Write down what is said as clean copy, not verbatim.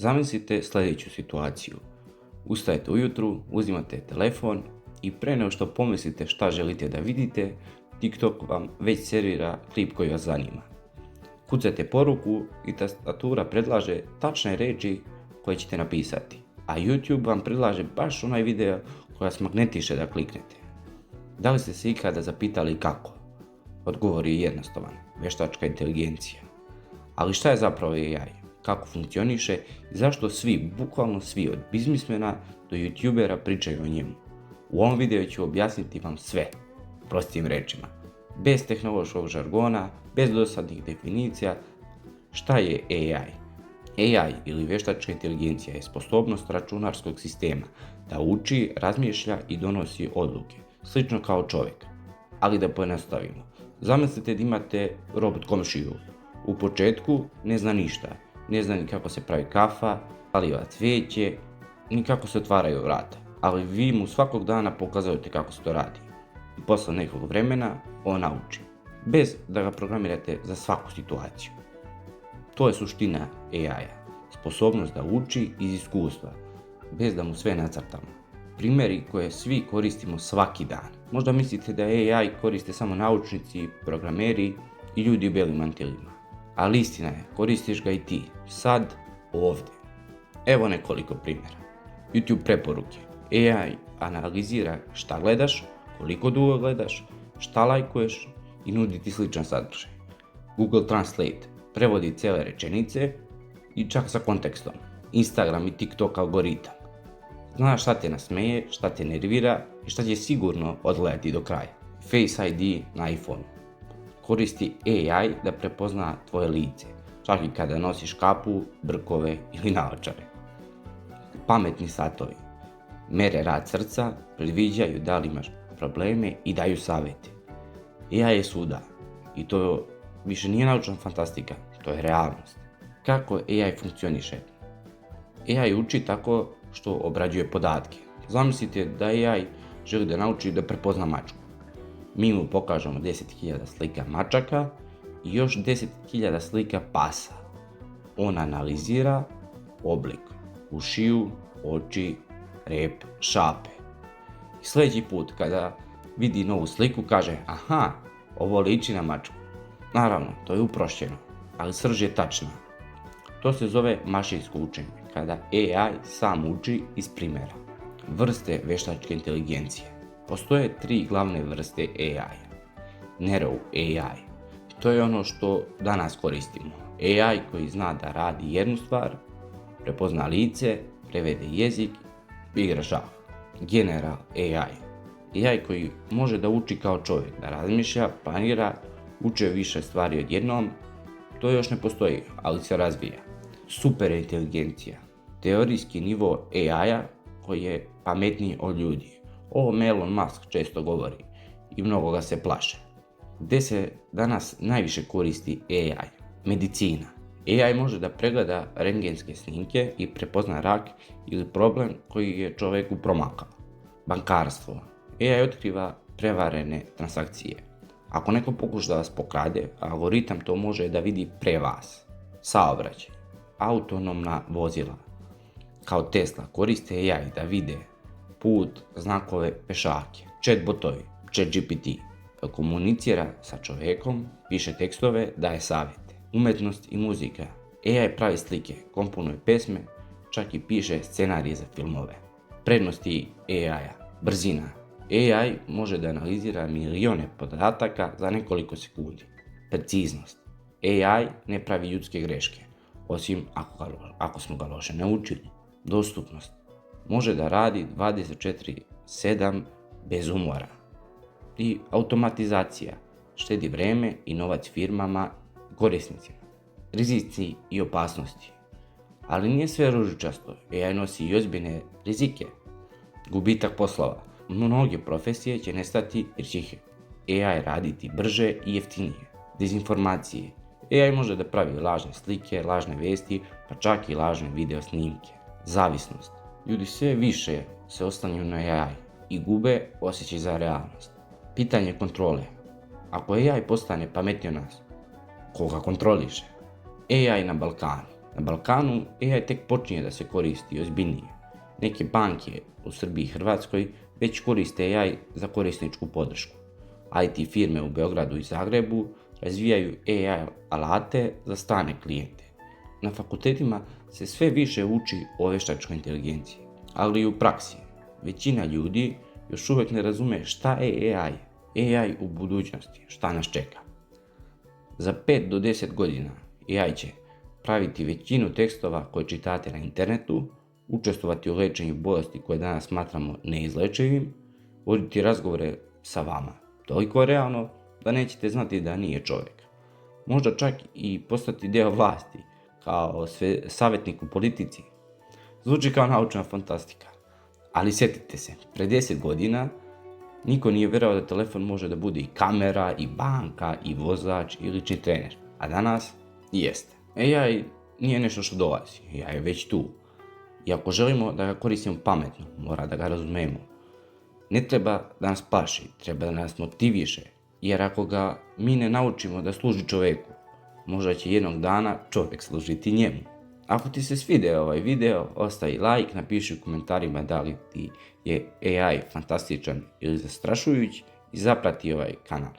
Zamislite sljedeću situaciju. Ustajete ujutru, uzimate telefon i pre nego što pomislite šta želite da vidite, TikTok vam već servira klip koji vas zanima. Kucate poruku i tastatura predlaže tačne reči koje ćete napisati, a YouTube vam predlaže baš onaj video koji vas magnetiše da kliknete. Da li ste se ikada zapitali kako? Odgovor je jednostavan, veštačka inteligencija. Ali šta je zapravo AI? Kako funkcioniše i zašto svi, bukvalno svi od biznismena do youtubera pričaju o njemu? U ovom videu ću objasniti vam sve, prostim rečima, bez tehnološkog žargona, bez dosadnih definicija, šta je AI. AI ili veštačka inteligencija je sposobnost računarskog sistema da uči, razmišlja i donosi odluke, slično kao čovjek. Ali da pojednostavimo, zamislite da imate robot komšiju. U početku ne zna ništa, ne zna ni kako se pravi kafa, paliva cvijeće, ni kako se otvaraju vrata, ali vi mu svakog dana pokazujete kako se to radi. I posle nekog vremena on nauči, bez da ga programirate za svaku situaciju. To je suština AI-a, sposobnost da uči iz iskustva, bez da mu sve nacrtamo. Primjeri koje svi koristimo svaki dan. Možda mislite da AI koriste samo naučnici, programeri i ljudi u belim mantilima. Ali istina je, koristiš ga i ti, sad, ovdje. Evo nekoliko primjera. YouTube preporuke. AI analizira šta gledaš, koliko dugo gledaš, šta lajkuješ i nudi ti sličan sadržaj. Google Translate prevodi cijele rečenice i čak sa kontekstom. Instagram i TikTok algoritam. Zna šta te nasmeje, šta te nervira i šta će sigurno odgledati do kraja. Face ID na iPhone. Koristi AI da prepozna tvoje lice, čak i kada nosiš kapu, brkove ili naočare. Pametni satovi. Mere rad srca, predviđaju da li imaš probleme i daju savjete. AI je svuda i to više nije naučna fantastika, to je realnost. Kako AI funkcioniše? AI uči tako što obrađuje podatke. Zamislite da AI želi da nauči da prepozna mačku. Mi mu pokažemo 10.000 slika mačaka i još 10.000 slika pasa. On analizira oblik, ušiju, oči, rep, šape. I sljedeći put kada vidi novu sliku kaže aha, ovo liči na mačku. Naravno, to je uprošćeno, ali srž je tačna. To se zove mašinsko učenje, kada AI sam uči iz primjera. Vrste veštačke inteligencije. Postoje 3 glavne vrste AI. Narrow AI. To je ono što danas koristimo. AI koji zna da radi jednu stvar, prepozna lice, prevede jezik i igra šah. General AI. AI koji može da uči kao čovjek, da razmišlja, planira, uče više stvari odjednom. To još ne postoji, ali se razvija. Super inteligencija. Teorijski nivo AI-a koji je pametniji od ljudi. Ovo Elon Musk često govori i mnogo ga se plaše. Gde se danas najviše koristi AI? Medicina. AI može da pregleda rentgenske snimke i prepozna rak ili problem koji je čovjeku promakao. Bankarstvo. AI otkriva prevarene transakcije. Ako neko pokuša da vas pokrade, algoritam to može da vidi pre vas. Saobraćaj. Autonomna vozila. Kao Tesla koriste AI da vide put, znakove, pešake. Chatbotovi, ChatGPT, komunicira sa čovjekom, piše tekstove, daje savjete. Umetnost i muzika. AI pravi slike, komponuje pesme, čak i piše scenarije za filmove. Prednosti AI-a. Brzina. AI može da analizira milione podataka za nekoliko sekundi. Preciznost. AI ne pravi ljudske greške, osim ako smo ga loše naučili. Dostupnost. Može da radi 24/7 bez umora. I automatizacija. Štedi vreme i novac firmama i korisnicima. Rizici i opasnosti. Ali nije sve ružičasto. AI nosi i ozbiljne rizike. Gubitak poslova. Mnoge profesije će nestati jer će ih AI raditi brže i jeftinije. Dezinformacije. AI može da pravi lažne slike, lažne vesti, pa čak i lažne video snimke. Zavisnost. Ljudi sve više se oslanjaju na AI i gube osjećaj za realnost. Pitanje kontrole. Ako AI postane pametniji od nas, koga kontroliše? AI na Balkanu. Na Balkanu AI tek počinje da se koristi ozbiljnije. Neke banke u Srbiji i Hrvatskoj već koriste AI za korisničku podršku. IT firme u Beogradu i Zagrebu razvijaju AI alate za strane klijente. Na fakultetima se sve više uči o veštačkoj inteligenciji, ali i u praksi. Većina ljudi još uvijek ne razume šta je AI. AI u budućnosti, šta nas čeka. Za 5 do 10 godina AI će praviti većinu tekstova koje čitate na internetu, učestvovati u lečenju bolesti koje danas smatramo neizlečivim, voditi razgovore sa vama. Toliko realno da nećete znati da nije čovjek. Možda čak i postati deo vlasti, kao savjetnik u politici. Zvuči kao naučna fantastika. Ali sjetite se, pre 10 godina niko nije vjerovao da telefon može da bude i kamera, i banka, i vozač, i lični trener. A danas jeste. AI nije nešto što dolazi, AI je već tu. I ako želimo da ga koristimo pametno, mora da ga razumemo. Ne treba da nas plaši, treba da nas motiviše, jer ako ga mi ne naučimo da služi čovjeku, možda će jednog dana čovjek služiti njemu. Ako ti se svidio ovaj video, ostavi like, napiši u komentarima da li ti je AI fantastičan ili zastrašujući i zaprati ovaj kanal.